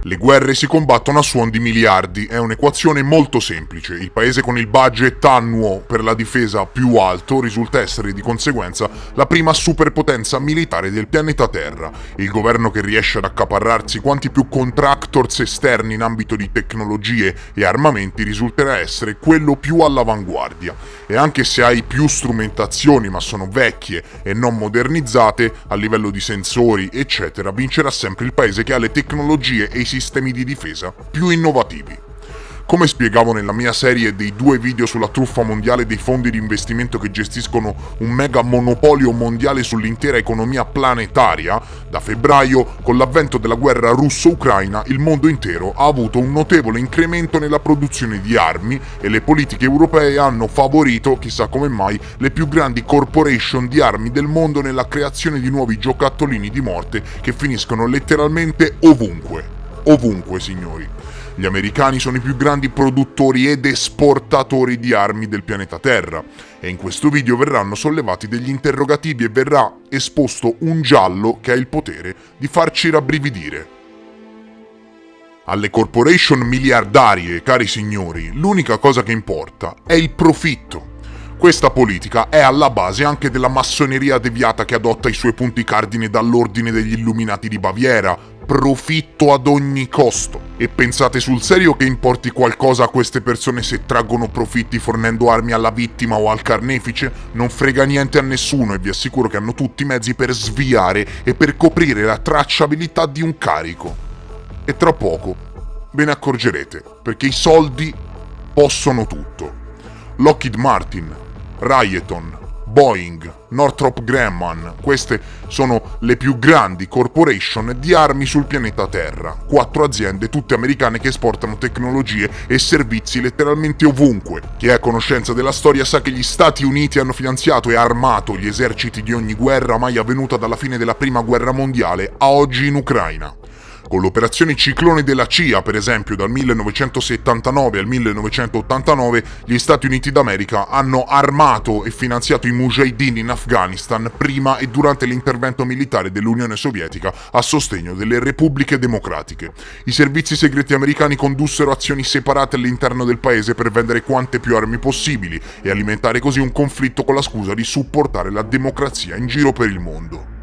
Le guerre si combattono a suon di miliardi, è un'equazione molto semplice. Il paese con il budget annuo per la difesa più alto risulta essere di conseguenza la prima superpotenza militare del pianeta Terra. Il governo che riesce ad accaparrarsi quanti più contractors esterni in ambito di tecnologie e armamenti risulterà essere quello più all'avanguardia. E anche se hai più strumentazioni ma sono vecchie e non modernizzate a livello di sensori eccetera, vincerà sempre il paese che ha le tecnologie e i sistemi di difesa più innovativi. Come spiegavo nella mia serie dei 2 video sulla truffa mondiale dei fondi di investimento che gestiscono un mega monopolio mondiale sull'intera economia planetaria, da febbraio, con l'avvento della guerra russo-ucraina, il mondo intero ha avuto un notevole incremento nella produzione di armi e le politiche europee hanno favorito, chissà come mai, le più grandi corporation di armi del mondo nella creazione di nuovi giocattolini di morte che finiscono letteralmente ovunque. Ovunque, signori. Gli americani sono i più grandi produttori ed esportatori di armi del pianeta Terra e in questo video verranno sollevati degli interrogativi e verrà esposto un giallo che ha il potere di farci rabbrividire. Alle corporation miliardarie, cari signori, l'unica cosa che importa è il profitto. Questa politica è alla base anche della massoneria deviata che adotta i suoi punti cardine dall'ordine degli Illuminati di Baviera. Profitto ad ogni costo. E pensate sul serio che importi qualcosa a queste persone se traggono profitti fornendo armi alla vittima o al carnefice? Non frega niente a nessuno e vi assicuro che hanno tutti i mezzi per sviare e per coprire la tracciabilità di un carico. E tra poco ve ne accorgerete, perché i soldi possono tutto. Lockheed Martin, Raytheon, Boeing, Northrop Grumman, queste sono le più grandi corporation di armi sul pianeta Terra. 4 aziende, tutte americane, che esportano tecnologie e servizi letteralmente ovunque. Chi è a conoscenza della storia sa che gli Stati Uniti hanno finanziato e armato gli eserciti di ogni guerra mai avvenuta dalla fine della Prima Guerra Mondiale a oggi in Ucraina. Con l'operazione Ciclone della CIA, per esempio, dal 1979 al 1989, gli Stati Uniti d'America hanno armato e finanziato i Mujahideen in Afghanistan prima e durante l'intervento militare dell'Unione Sovietica a sostegno delle repubbliche democratiche. I servizi segreti americani condussero azioni separate all'interno del paese per vendere quante più armi possibili e alimentare così un conflitto con la scusa di supportare la democrazia in giro per il mondo.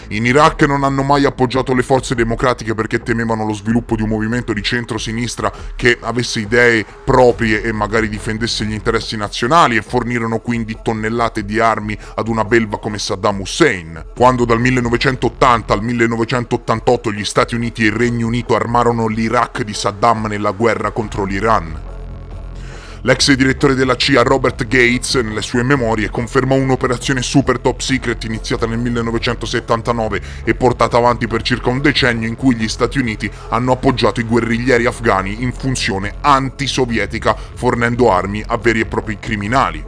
In Iraq non hanno mai appoggiato le forze democratiche perché temevano lo sviluppo di un movimento di centro-sinistra che avesse idee proprie e magari difendesse gli interessi nazionali, e fornirono quindi tonnellate di armi ad una belva come Saddam Hussein. Quando dal 1980 al 1988 gli Stati Uniti e il Regno Unito armarono l'Iraq di Saddam nella guerra contro l'Iran. L'ex direttore della CIA Robert Gates, nelle sue memorie, confermò un'operazione super top secret iniziata nel 1979 e portata avanti per circa un decennio, in cui gli Stati Uniti hanno appoggiato i guerriglieri afghani in funzione anti-sovietica fornendo armi a veri e propri criminali.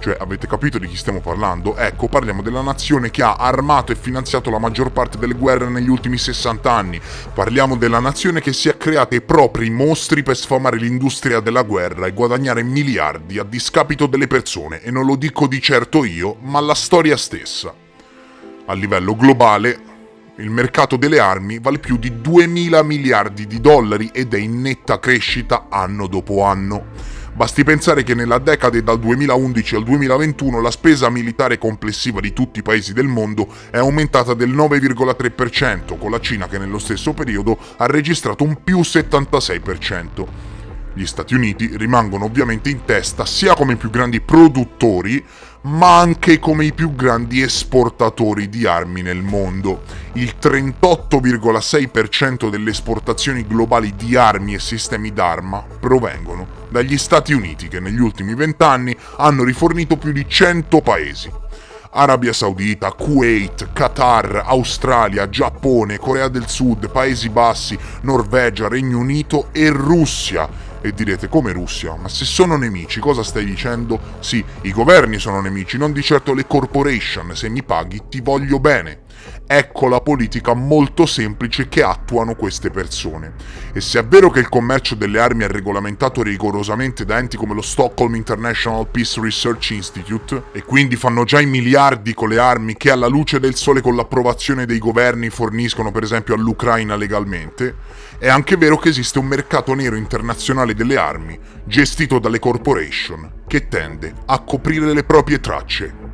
Cioè, avete capito di chi stiamo parlando? Ecco, parliamo della nazione che ha armato e finanziato la maggior parte delle guerre negli ultimi 60 anni. Parliamo della nazione che si è creata i propri mostri per sfamare l'industria della guerra e guadagnare miliardi a discapito delle persone. E non lo dico di certo io, ma la storia stessa. A livello globale, il mercato delle armi vale più di 2000 miliardi di dollari ed è in netta crescita anno dopo anno. Basti pensare che nella decade dal 2011 al 2021 la spesa militare complessiva di tutti i paesi del mondo è aumentata del 9,3%, con la Cina che nello stesso periodo ha registrato un più 76%. Gli Stati Uniti rimangono ovviamente in testa sia come i più grandi produttori, ma anche come i più grandi esportatori di armi nel mondo. Il 38,6% delle esportazioni globali di armi e sistemi d'arma provengono dagli Stati Uniti, che negli ultimi 20 anni hanno rifornito più di 100 paesi. Arabia Saudita, Kuwait, Qatar, Australia, Giappone, Corea del Sud, Paesi Bassi, Norvegia, Regno Unito e Russia. E direte, come Russia? Ma se sono nemici, cosa stai dicendo? Sì, i governi sono nemici, non di certo le corporation. Se mi paghi, ti voglio bene. ecco la politica molto semplice che attuano queste persone. E se è vero che il commercio delle armi è regolamentato rigorosamente da enti come lo Stockholm International Peace Research Institute, e quindi fanno già i miliardi con le armi che alla luce del sole con l'approvazione dei governi forniscono per esempio all'Ucraina legalmente, è anche vero che esiste un mercato nero internazionale delle armi, gestito dalle corporation, che tende a coprire le proprie tracce.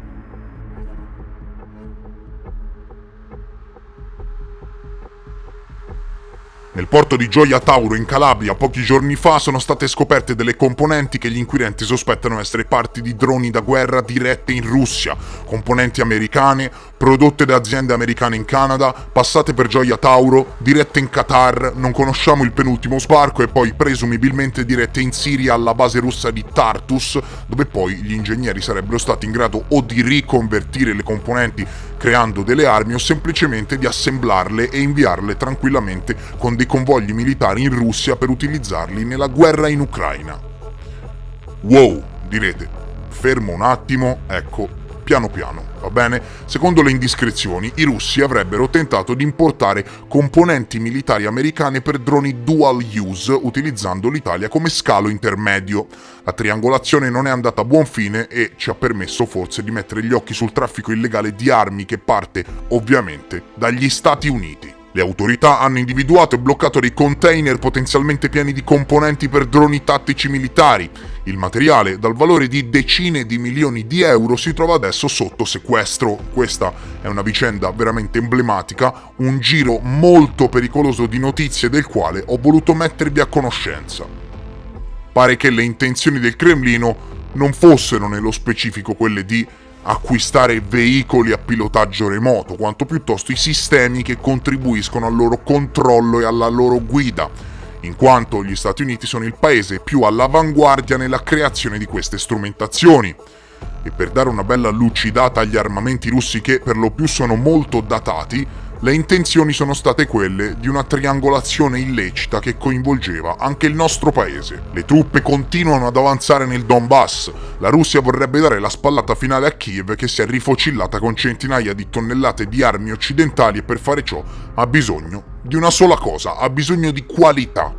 Nel porto di Gioia Tauro in Calabria pochi giorni fa sono state scoperte delle componenti che gli inquirenti sospettano essere parti di droni da guerra dirette in Russia, componenti americane, prodotte da aziende americane in Canada, passate per Gioia Tauro, dirette in Qatar, non conosciamo il penultimo sbarco e poi presumibilmente dirette in Siria alla base russa di Tartus, dove poi gli ingegneri sarebbero stati in grado o di riconvertire le componenti creando delle armi o semplicemente di assemblarle e inviarle tranquillamente con dei convogli militari in Russia per utilizzarli nella guerra in Ucraina. Wow, direte. Fermo un attimo, ecco, piano piano, va bene? Secondo le indiscrezioni, i russi avrebbero tentato di importare componenti militari americane per droni dual use, utilizzando l'Italia come scalo intermedio. La triangolazione non è andata a buon fine e ci ha permesso forse di mettere gli occhi sul traffico illegale di armi che parte, ovviamente, dagli Stati Uniti. Le autorità hanno individuato e bloccato dei container potenzialmente pieni di componenti per droni tattici militari. Il materiale, dal valore di decine di milioni di euro, si trova adesso sotto sequestro. Questa è una vicenda veramente emblematica, un giro molto pericoloso di notizie del quale ho voluto mettervi a conoscenza. Pare che le intenzioni del Cremlino non fossero nello specifico quelle di acquistare veicoli a pilotaggio remoto, quanto piuttosto i sistemi che contribuiscono al loro controllo e alla loro guida, in quanto gli Stati Uniti sono il paese più all'avanguardia nella creazione di queste strumentazioni. E per dare una bella lucidata agli armamenti russi che per lo più sono molto datati, le intenzioni sono state quelle di una triangolazione illecita che coinvolgeva anche il nostro paese. Le truppe continuano ad avanzare nel Donbass. La Russia vorrebbe dare la spallata finale a Kiev, che si è rifocillata con centinaia di tonnellate di armi occidentali, e per fare ciò ha bisogno di una sola cosa, ha bisogno di qualità.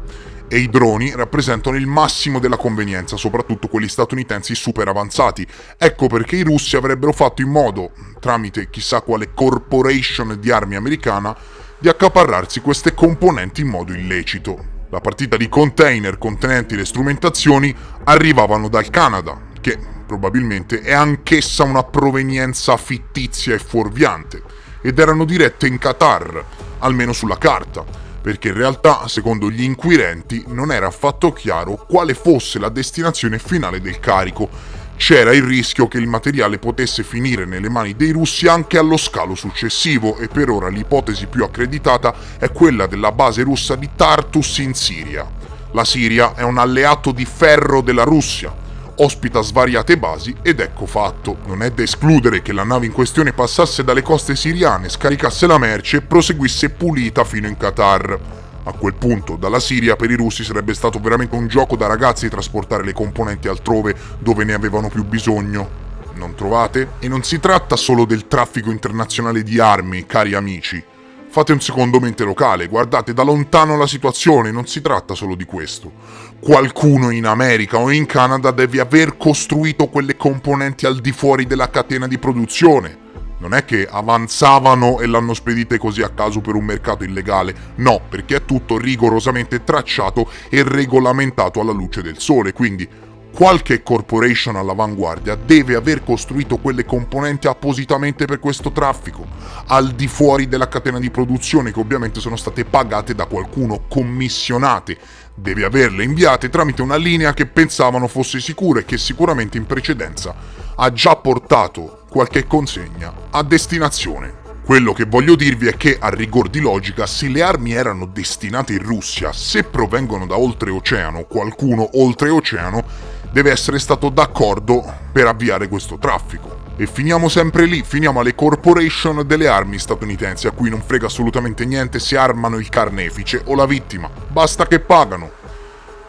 E i droni rappresentano il massimo della convenienza, soprattutto quelli statunitensi super avanzati. Ecco perché i russi avrebbero fatto in modo, tramite chissà quale corporation di armi americana, di accaparrarsi queste componenti in modo illecito. La partita di container contenenti le strumentazioni arrivavano dal Canada, che probabilmente è anch'essa una provenienza fittizia e fuorviante, ed erano dirette in Qatar, almeno sulla carta, perché in realtà, secondo gli inquirenti, non era affatto chiaro quale fosse la destinazione finale del carico. C'era il rischio che il materiale potesse finire nelle mani dei russi anche allo scalo successivo, e per ora l'ipotesi più accreditata è quella della base russa di Tartus in Siria. La Siria è un alleato di ferro della Russia, ospita svariate basi ed ecco fatto. Non è da escludere che la nave in questione passasse dalle coste siriane, scaricasse la merce e proseguisse pulita fino in Qatar. A quel punto, dalla Siria per i russi sarebbe stato veramente un gioco da ragazzi trasportare le componenti altrove dove ne avevano più bisogno. Non trovate? E non si tratta solo del traffico internazionale di armi, cari amici. Fate un secondo mente locale, guardate da lontano la situazione, non si tratta solo di questo. Qualcuno in America o in Canada deve aver costruito quelle componenti al di fuori della catena di produzione. Non è che avanzavano e l'hanno spedite così a caso per un mercato illegale, no, perché è tutto rigorosamente tracciato e regolamentato alla luce del sole, quindi qualche corporation all'avanguardia deve aver costruito quelle componenti appositamente per questo traffico, al di fuori della catena di produzione, che ovviamente sono state pagate da qualcuno, commissionate. Deve averle inviate tramite una linea che pensavano fosse sicura e che sicuramente in precedenza ha già portato qualche consegna a destinazione. Quello che voglio dirvi è che, a rigor di logica, se le armi erano destinate in Russia, se provengono da oltreoceano, qualcuno oltreoceano deve essere stato d'accordo per avviare questo traffico. E finiamo sempre lì, finiamo alle corporation delle armi statunitensi, a cui non frega assolutamente niente se armano il carnefice o la vittima, basta che pagano.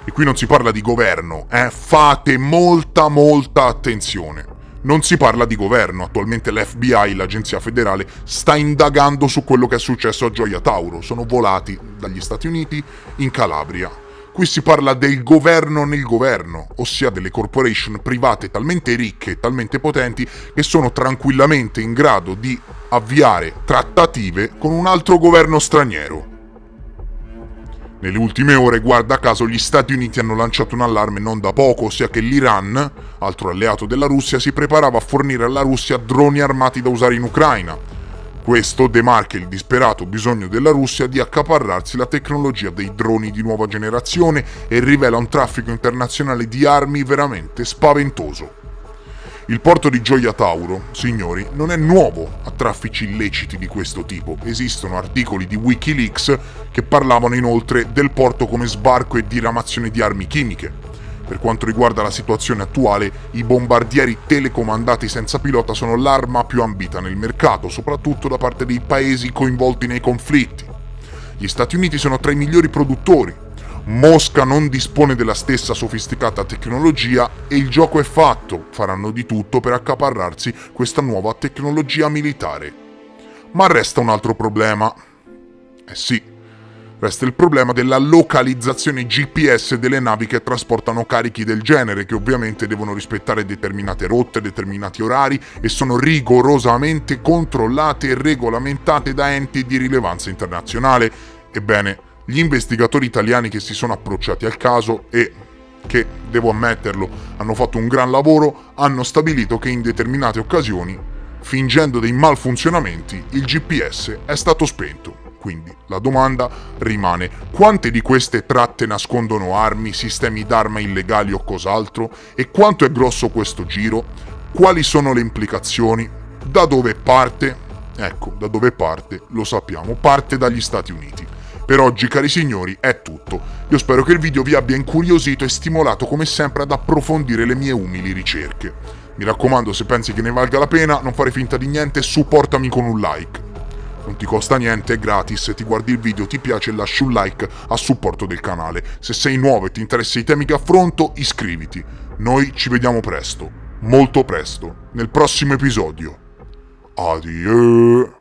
E qui non si parla di governo, fate molta attenzione. Non si parla di governo, attualmente l'FBI, l'agenzia federale, sta indagando su quello che è successo a Gioia Tauro. Sono volati dagli Stati Uniti in Calabria. Qui si parla del governo nel governo, ossia delle corporation private talmente ricche e talmente potenti che sono tranquillamente in grado di avviare trattative con un altro governo straniero. Nelle ultime ore, guarda caso, gli Stati Uniti hanno lanciato un allarme non da poco, ossia che l'Iran, altro alleato della Russia, si preparava a fornire alla Russia droni armati da usare in Ucraina. Questo demarca il disperato bisogno della Russia di accaparrarsi la tecnologia dei droni di nuova generazione e rivela un traffico internazionale di armi veramente spaventoso. Il porto di Gioia Tauro, signori, non è nuovo a traffici illeciti di questo tipo. Esistono articoli di Wikileaks che parlavano inoltre del porto come sbarco e diramazione di armi chimiche. Per quanto riguarda la situazione attuale, i bombardieri telecomandati senza pilota sono l'arma più ambita nel mercato, soprattutto da parte dei paesi coinvolti nei conflitti. Gli Stati Uniti sono tra i migliori produttori. Mosca non dispone della stessa sofisticata tecnologia e il gioco è fatto, faranno di tutto per accaparrarsi questa nuova tecnologia militare. Ma resta un altro problema. Sì, resta il problema della localizzazione GPS delle navi che trasportano carichi del genere, che ovviamente devono rispettare determinate rotte, determinati orari e sono rigorosamente controllate e regolamentate da enti di rilevanza internazionale. Ebbene, gli investigatori italiani che si sono approcciati al caso e che, devo ammetterlo, hanno fatto un gran lavoro, hanno stabilito che in determinate occasioni, fingendo dei malfunzionamenti, il GPS è stato spento. Quindi la domanda rimane: quante di queste tratte nascondono armi, sistemi d'arma illegali o cos'altro? E quanto è grosso questo giro? Quali sono le implicazioni? Da dove parte? Ecco, da dove parte, lo sappiamo, parte dagli Stati Uniti. Per oggi, cari signori, è tutto. Io spero che il video vi abbia incuriosito e stimolato come sempre ad approfondire le mie umili ricerche. Mi raccomando, se pensi che ne valga la pena, non fare finta di niente, supportami con un like. Non ti costa niente, è gratis, ti guardi il video, ti piace, lasci un like a supporto del canale. Se sei nuovo e ti interessano i temi che affronto, iscriviti. Noi ci vediamo presto, molto presto, nel prossimo episodio. Adieu.